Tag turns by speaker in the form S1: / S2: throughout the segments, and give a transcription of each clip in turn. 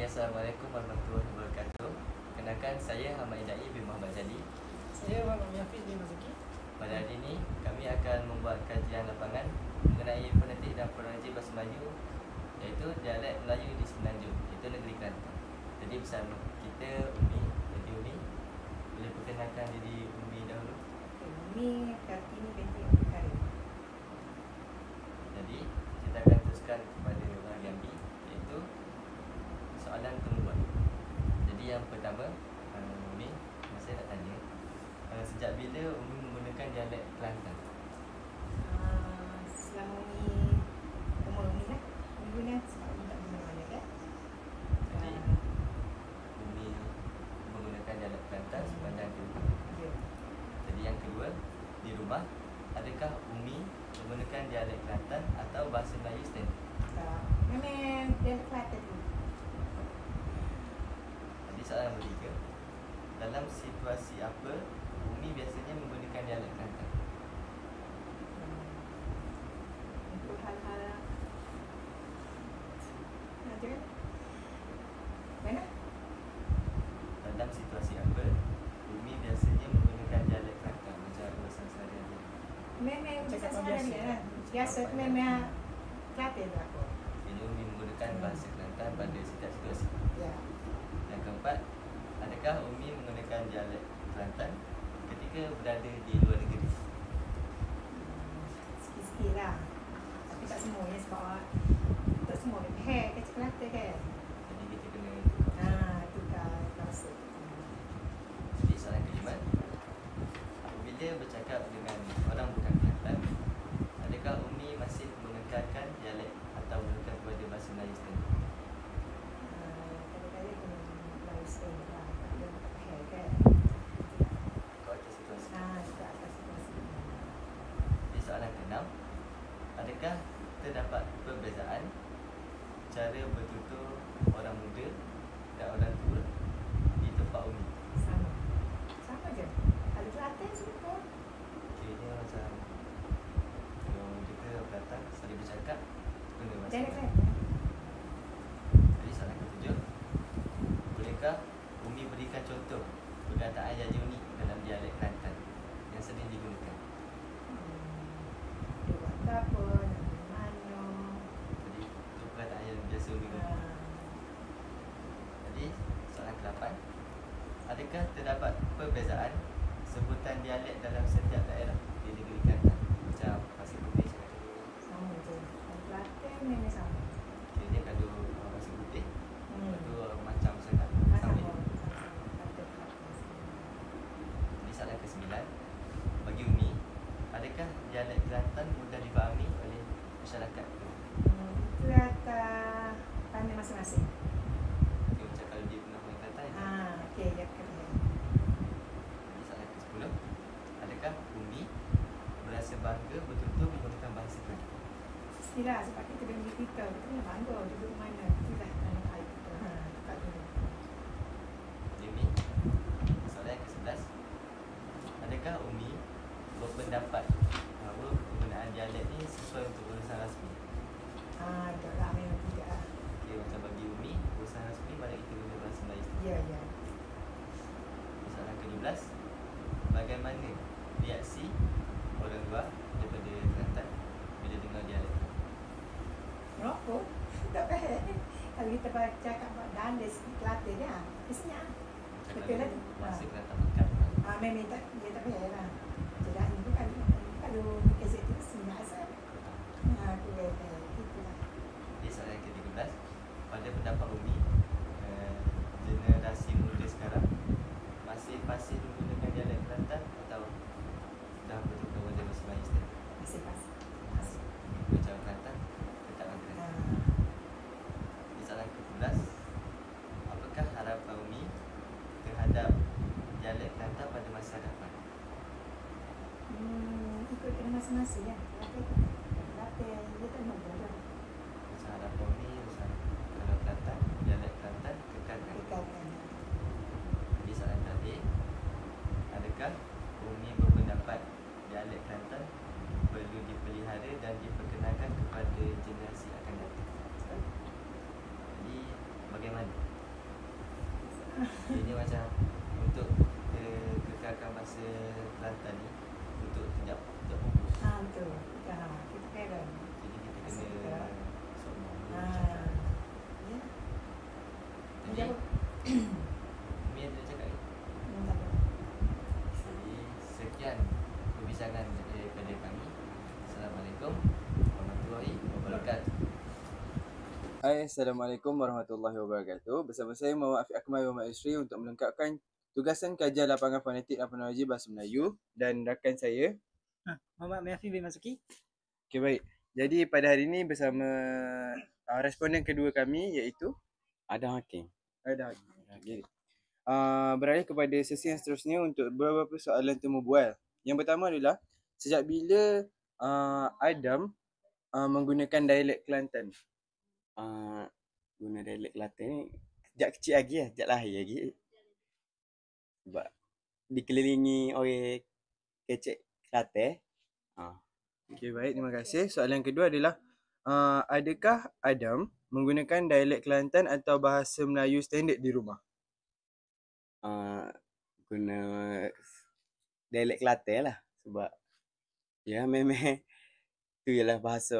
S1: Assalamualaikum warahmatullahi wabarakatuh. Kenalkan, saya Ahmad Idai bin Muhammad Jadi.
S2: Saya Muhammad Yafiz bin Mazuki.
S1: Pada hari ini, kami akan membuat kajian lapangan mengenai fonetik dan fonologi bahasa Melayu, iaitu dialek Melayu di Semenanjung, iaitu negeri Kelantan. Jadi bersama kita Umi. Jadi Umi, boleh perkenalkan diri Umi dahulu.
S3: Umi Kartini binti Abdul Karim.
S1: Jadi kita akan teruskan kepada bahagian B, iaitu soalan penguat. Jadi yang pertama, Umi, saya nak tanya, sejak bila Umi menggunakan dialek Kelantan?
S3: Selama Umi umur Umi lah, Umi guna sebab Umi tak guna mana kan.
S1: Jadi Umi menggunakan dialek Kelantan sepanjang hidup.
S3: Ya.
S1: Jadi yang kedua, di rumah, adakah Umi menggunakan dialek Kelantan atau bahasa Melayu standard?
S3: Memang dia Kelantan tu.
S1: Jadi soalan yang ketiga, dalam situasi apa Umi biasanya menggunakan dialek Kelantan?
S3: Untuk hal-hal macam mana?
S1: Dalam situasi apa Umi biasanya menggunakan dialek Kelantan macam bahasa sehari-hari?
S3: Memang
S2: Cakap
S3: biasa
S2: biasa.
S3: dia lah. Biasa memang Kelantan tu aku.
S1: Jadi Umi menggunakan bahasa Kelantan pada setiap situasi.
S3: Ya.
S1: Yang keempat, adakah Umi menggunakan dialek Kelantan ketika berada di luar negeri?
S3: Sikit-sikit lah. Tapi tak semuanya sebab tak semua dia hair ke Kelantan kan.
S1: Jadi kita kena
S3: Tukar bahasa.
S1: Jadi soalan kelima, apabila bercakap dengan orang bukan Kelantan, adakah Umi masih menekankan dialek atau menekan kepada bahasa Melayu standard?
S3: Kadang-kadang kena Melayu standard lah. Tak ada hair kan.
S1: Kau ada situasi.
S3: Juga atas situasi.
S1: Di soalan keenam, adakah terdapat perbezaan cara bertutur orang muda dan orang tua di tempat Umi?
S3: Sama. Sama je. Kalau Kelantan semua.
S1: Kiranya macam kalau kita datang saling bercakap guna bahasa
S3: Dialek
S1: Melayu.
S3: Kelantan.
S1: Jadi soalan ketujuh, bolehkah Umi berikan contoh perkataan yang unik dalam dialek Kelantan yang sering digunakan?
S3: Dia buat apa, nak mana.
S1: Jadi itu perkataan yang biasa Umi guna. Jadi soalan ke-8, adakah terdapat perbezaan sebutan dialek dalam setiap daerah di negeri Kelantan? Macam Pasir Putih cakap dulu,
S3: Sama je. Kalau Kelantan memang sama.
S1: kiranya kalau Pasir Putih, lepas tu macam sangat
S3: Sama.
S1: sama.
S3: Kelantan.
S1: Jadi soalan ke-9, bagi Umi, adakah dialek Kelantan mudah difahami oleh masyarakat?
S3: Itu atas pandai masing-masing.
S1: Dia macam kalau dia pernah main Kelantan.
S3: Okey, ya kena.
S1: Jadi soalan ke-10, adakah Umi berasa bangga betul-betul menggunakan bahasa Kelantan?
S3: Mestilah sebab kita dengan diri kita kena bangga duduk mana. Itulah tanah air kita. Dekat dulu.
S1: Jadi Umi, soalan yang ke-11, adakah Umi berpendapat bahawa penggunaan dialek ni sesuai untuk urusan rasmi?
S3: Dah lah memang tidak lah.
S1: Okay, macam bagi Umi, urusan rasmi banyak kita guna bahasa Melayu.
S3: Ya, ya.
S1: Di soalan ke-12, bagaimana reaksi orang luar daripada Kelantan bila dengar dialek?
S3: Merokok. Tak faham. Kalau kita cakap dandes Kelantan ni, mestinya.
S1: Macam
S3: Betul lah tu.
S1: bahasa Kelantan pekat.
S3: Memang tak, dia tak payah lah. Jadi itu kalau kesek tu sebenarnya asal. Aku kata itulah.
S1: Di soalan yang ke-13, pada pendapat Umi, generasi muda sekarang masih fasih menggunakan dialek Kelantan atau dah betul-betul pada bahasa Melayu standard?
S3: Masih.
S1: Macam Kelantan, tetapkan Kelantan. Di soalan ke-14, apakah harapan Umi terhadap dialek Kelantan pada masa hadapan?
S3: Ikut kena masing-masing ya. Kelantan dia tak nak belajar.
S1: Macam harapan Umi, macam kalau Kelantan, dialek Kelantan kekalkan.
S3: Ikan.
S1: Di soalan terakhir, adakah Umi berpendapat dialek Kelantan perlu dipelihara dan diperkenalkan kepada generasi akan datang? Jadi bagaimana? Ini macam untuk kekalkan bahasa Kelantan ni untuk kejap fokus.
S3: Tu. Kita kira.
S1: Jadi kita
S3: Masuk
S1: kena
S3: ke?
S1: sombong dulu
S3: Ah.
S1: cakap.
S3: Ya.
S1: Jadi
S3: Jawab.
S1: Umi ada cakap ni.
S3: Tak apa.
S1: Jadi sekian perbincangan daripada kami. Assalamualaikum warahmatullahi wabarakatuh.
S4: Hai, Assalamualaikum warahmatullahi wabarakatuh. Bersama saya Muhammad Afiq Akmal Muhammad Isri untuk melengkapkan tugasan kajian lapangan fonetik dan fonologi bahasa Melayu dan rakan saya.
S2: Muhammad Miafi bin Masuki.
S4: Okey, baik. Jadi pada hari ini bersama responden kedua kami iaitu
S5: Adam Hakim.
S4: Ada. Okay. Beralih kepada sesi yang seterusnya untuk beberapa soalan temu bual. Yang pertama adalah sejak bila Adam menggunakan dialek Kelantan?
S5: Guna dialek Kelantan ni sejak kecil lagi lah, sejak lahir lagi. Sebab dikelilingi oleh kecek Kelantan.
S4: Okey, baik, terima kasih. Soalan yang kedua adalah adakah Adam menggunakan dialek Kelantan atau bahasa Melayu standard di rumah?
S5: Guna dialek Kelantan lah. Sebab ya memang tu ialah bahasa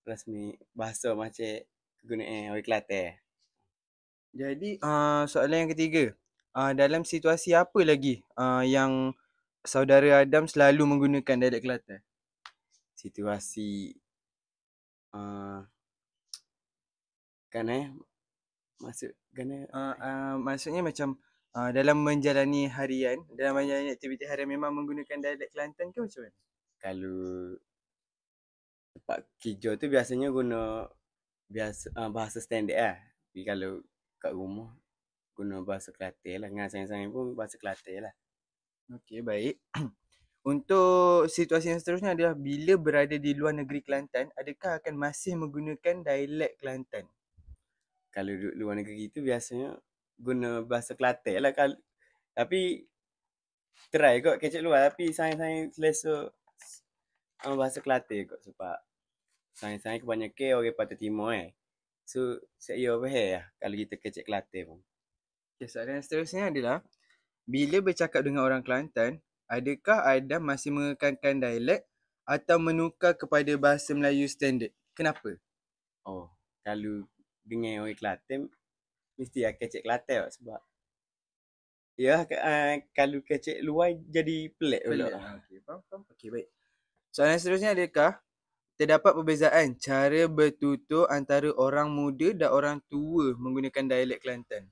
S5: rasmi, bahasa macam kegunaan orang Kelantan.
S4: Jadi soalan yang ketiga, dalam situasi apa lagi yang saudara Adam selalu menggunakan dialek Kelantan?
S5: Situasi
S4: Maksudnya macam dalam menjalani harian, dalam menjalani aktiviti harian memang menggunakan dialek Kelantan ke macam mana?
S5: kalau tempat kerja tu biasanya guna bahasa standard lah. Tapi kalau kat rumah guna bahasa Kelantan lah. Dengan sayang-sayang pun bahasa Kelantan lah.
S4: Okey, baik. Untuk situasi yang seterusnya adalah bila berada di luar negeri Kelantan, adakah akan masih menggunakan dialek Kelantan?
S5: Kalau duduk luar negeri tu biasanya guna bahasa Kelantan lah. Tapi try kot kecek luar. Tapi sayang-sayang selesa bahasa Kelantan kot. Sebab sayang-sayang kebanyakan orang Pantai Timur So saya faham lah kalau kita kecek Kelantan pun.
S4: Okay, soalan yang seterusnya adalah bila bercakap dengan orang Kelantan, adakah Adam masih mengekalkan dialek atau menukar kepada bahasa Melayu standard? Kenapa?
S5: Kalau dengan orang Kelantan mesti akan kecek Kelantan kot. Sebab ya kalau kecek luar jadi pelik pula.
S4: Okey, faham. Okey, baik. Soalan yang seterusnya adakah terdapat perbezaan cara bertutur antara orang muda dan orang tua menggunakan dialek Kelantan?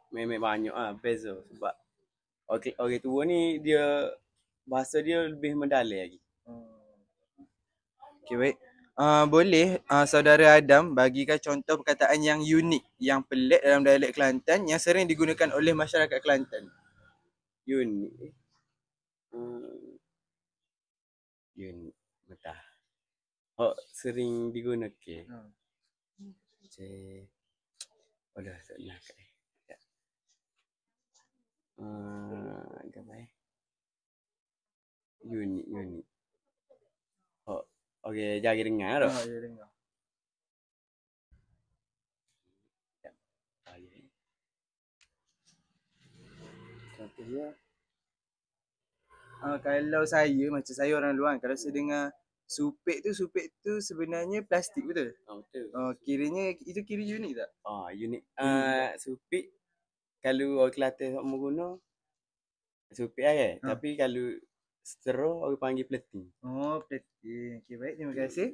S5: Memang banyak lah beza. Sebab orang tua ni dia bahasa dia lebih mendalam lagi.
S4: Okey, baik. Boleh saudara Adam bagikan contoh perkataan yang unik, yang pelik dalam dialek Kelantan yang sering digunakan oleh masyarakat Kelantan?
S5: Unik. Unik. Betul. Sering digunakan. Tak nak kat ni. Gambar. Unik. Okey, jari dengar tak?
S4: Ya, dengar.
S5: Contohnya
S4: Kalau saya, macam saya orang luar, kalau saya dengar supek tu sebenarnya plastik, betul?
S5: betul.
S4: Kiranya itu kira unik tak?
S5: Unik. Supik kalau orang Kelantan tak mau guna supik lah kan. Tapi kalau straw orang panggil peleting.
S4: Peleting. Okey, baik, terima kasih.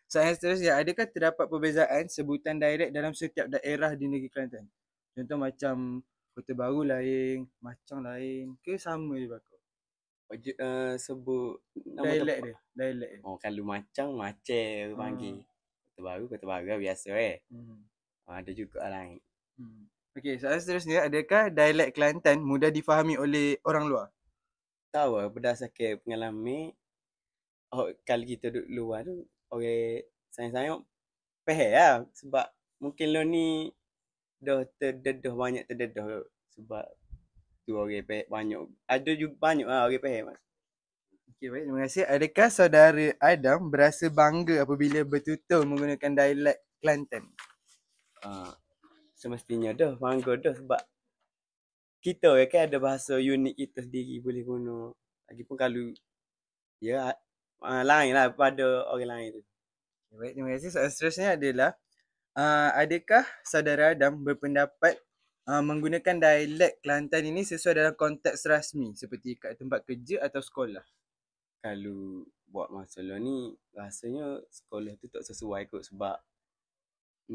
S4: Soalan seterusnya, adakah terdapat perbezaan sebutan dialek dalam setiap daerah di negeri Kelantan? Contoh macam Kota Baru lain, Macang lain, ke sama je bakal?
S5: Sebut nama
S4: Dialek
S5: tempat.
S4: dia.
S5: Kalau Macang panggil. Kota Baru lah biasa ada juga lain.
S4: Okey, soalan seterusnya, adakah dialek Kelantan mudah difahami oleh orang luar?
S5: Tahu lah, berdasarkan pengalaman kalau kita duduk luar tu orang sayang-sayang faham lah. Sebab mungkin lo ni dah banyak terdedah sebab tu orang banyak. Ada juga banyak lah orang faham.
S4: Okey, baik, terima kasih. Adakah saudara Adam berasa bangga apabila bertutur menggunakan dialek Kelantan?
S5: semestinya dah, bangga dah sebab kita kan ada bahasa unik kita sendiri boleh guna. Lagipun kalau ya lain lah pada orang lain tu.
S4: Baik, terima kasih. Soalan seterusnya adalah adakah saudara Adam berpendapat menggunakan dialek Kelantan ini sesuai dalam konteks rasmi seperti kat tempat kerja atau sekolah?
S5: Kalau buat masalah ni rasanya sekolah tu tak sesuai kot sebab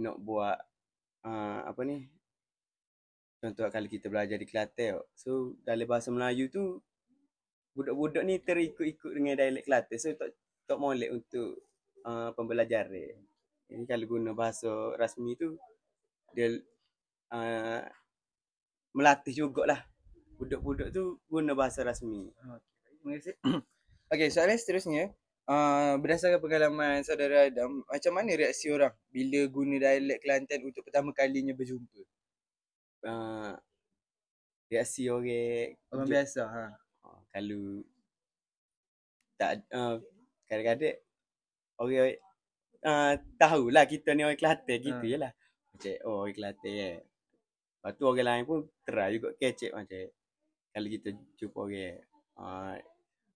S5: nak buat apa ni, contoh kalau kita belajar di Kelantan so dalam bahasa Melayu tu budak-budak ni terikut-ikut dengan dialek Kelantan so tak molek untuk pembelajaran. Jadi kalau guna bahasa rasmi tu dia melatih jugalah budak-budak tu guna bahasa rasmi.
S4: Terima kasih. Okey, soalan seterusnya. Berdasarkan pengalaman saudara Adam, macam mana reaksi orang bila guna dialek Kelantan untuk pertama kalinya berjumpa?
S5: Reaksi orang
S4: biasa.
S5: kalau tak kadang-kadang orang tahulah kita ni orang Kelantan gitu je lah. Macam orang Kelantan Lepas tu orang lain pun try juga kecek macam kalau kita jumpa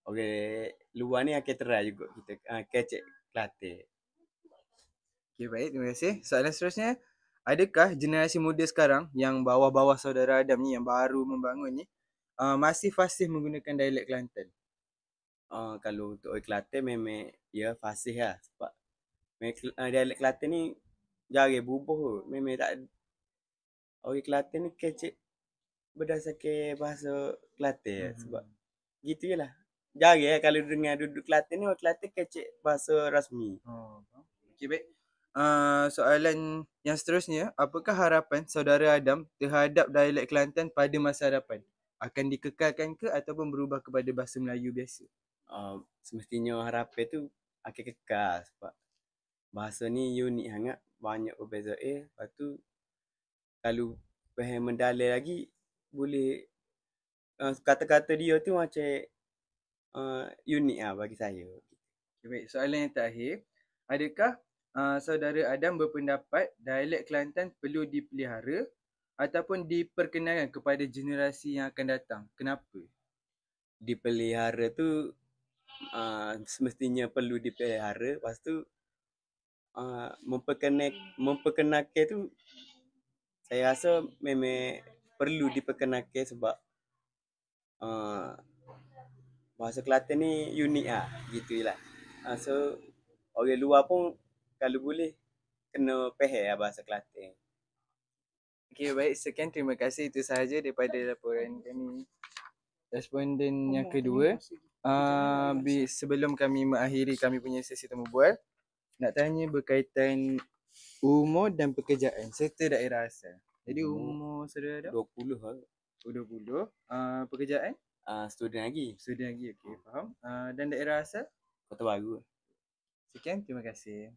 S5: orang luar ni akan try juga kita kecek Kelantan.
S4: Okey, baik. Terima kasih. Soalan seterusnya. Adakah generasi muda sekarang yang bawah-bawah saudara Adam ni yang baru membangun ni masih fasih menggunakan dialek Kelantan?
S5: Kalau untuk orang Kelantan memang ya fasih lah sebab dialek Kelantan ni jarang berubah kot. Memang tak ada. Orang Kelantan ni kecek berdasarkan bahasa Kelantan sebab gitu je lah. Jarang kalau dengar duduk Kelantan ni orang Kelantan kecek bahasa rasmi.
S4: Okey, baik. Soalan yang seterusnya, apakah harapan saudara Adam terhadap dialek Kelantan pada masa hadapan? Akan dikekalkan ke ataupun berubah kepada bahasa Melayu biasa?
S5: Semestinya harapan tu akan kekal sebab bahasa ni unik sangat, banyak perbezaan. Lepas tu kalau faham mendalam lagi boleh kata-kata dia tu macam unik lah bagi saya.
S4: Okay, baik. Soalan yang terakhir, adakah saudara Adam berpendapat dialek Kelantan perlu dipelihara ataupun diperkenalkan kepada generasi yang akan datang? Kenapa?
S5: Dipelihara tu semestinya perlu dipelihara. Lepas tu memperkenalkan tu saya rasa memang perlu diperkenalkan sebab bahasa Kelantan ni unik lah, gitu lah. So orang luar pun kalau boleh kena faham lah bahasa Kelantan.
S4: Okey, baik. Sekian, terima kasih. Itu sahaja daripada laporan kami. Responden yang kedua. Sebelum kami mengakhiri kami punya sesi temu bual, nak tanya berkaitan umur dan pekerjaan serta daerah asal. Jadi umur saudara Adam?
S5: 20 lah.
S4: 20. Pekerjaan?
S5: Student lagi.
S4: Student lagi, okey, faham. Dan daerah asal?
S5: Kota Baru.
S4: Sekian, terima kasih.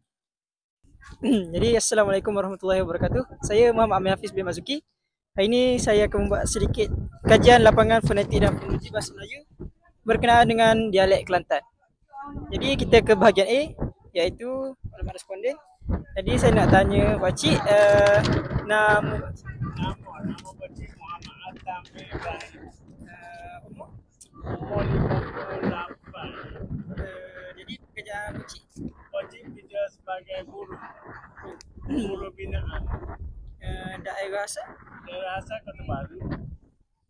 S2: Jadi Assalamualaikum warahmatullahi wabarakatuh. Saya Muhammad Amir Hafiz bin Mazuki. Hari ini saya akan membuat sedikit kajian lapangan fonetik dan fonologi bahasa Melayu berkenaan dengan dialek Kelantan. Jadi kita ke bahagian A, iaitu maklumat responden. Jadi saya nak tanya Pak Cik, nama Pak Cik Muhammad Atam Ibrahim. Umur? Umur 58. Jadi pekerjaan Pak Cik? Pak Cik kerja sebagai guru binaan. Daerah asal? Daerah asal Kota Baru.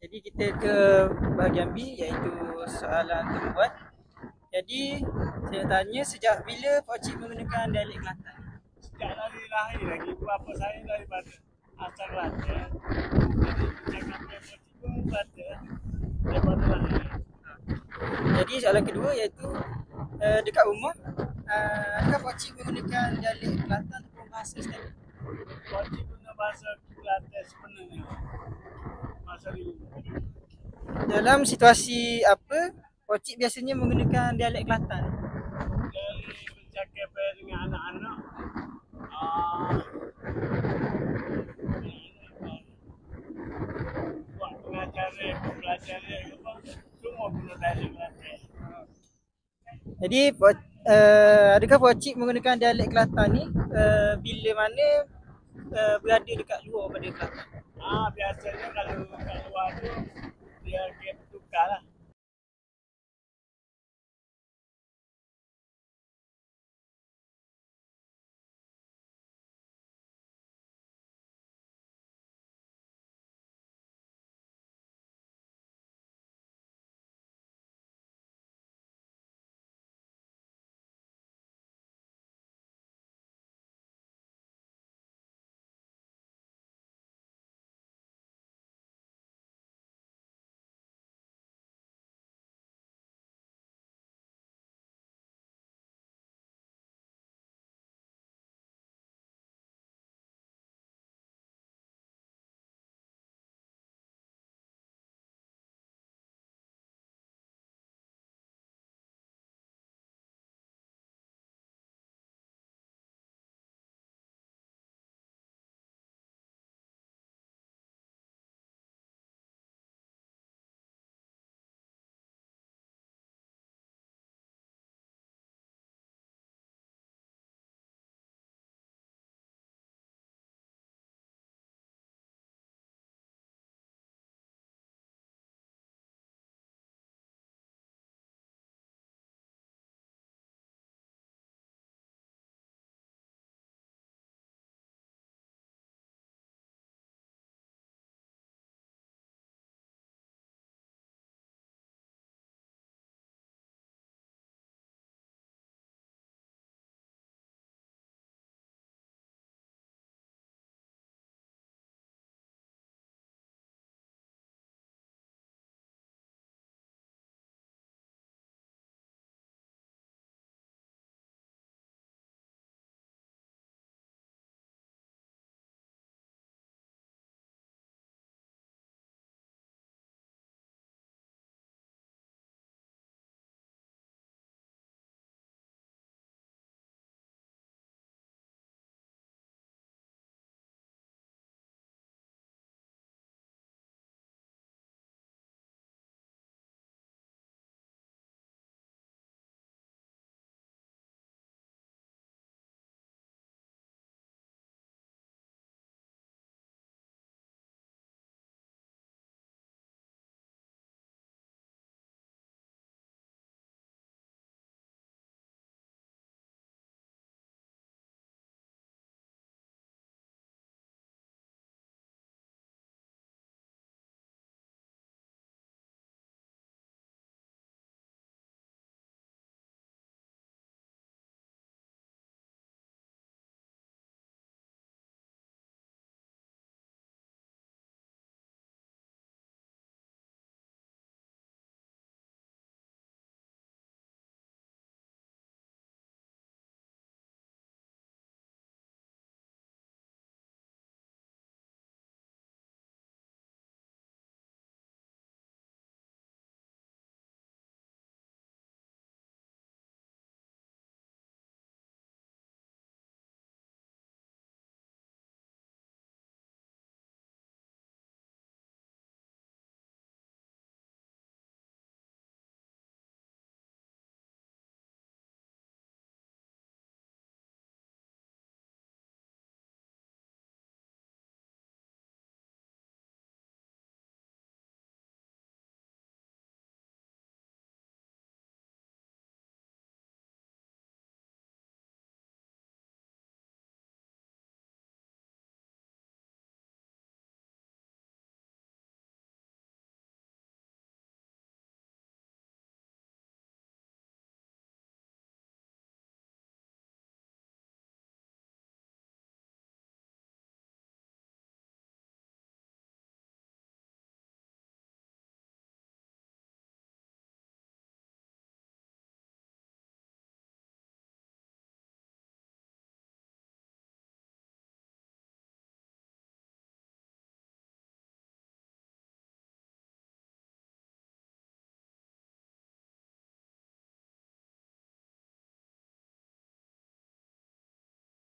S2: Jadi kita ke bahagian B, iaitu soalan terbuat. Jadi saya tanya, sejak bila Pak Cik menggunakan dialek Kelantan? Sejak dari lahir lagi, bapa saya daripada asal Kelantan. Jadi cakap Pak Cik pun Kelantan daripada lahir. Jadi soalan kedua iaitu dekat rumah, adakah Pak Cik menggunakan dialek Kelantan ataupun bahasa standard? Pak Cik guna bahasa Kelantan sebenarnya. Bahasa di rumah. Dalam situasi apa Pak Cik biasanya menggunakan dialek Kelantan? Dari bercakap dengan anak-anak, buat pengajaran, pembelajaran, semua guna dialek Kelantan. Jadi adakah Pak Cik menggunakan dialek Kelantan ni bila mana berada dekat luar pada Kelantan?
S6: Biasanya kalau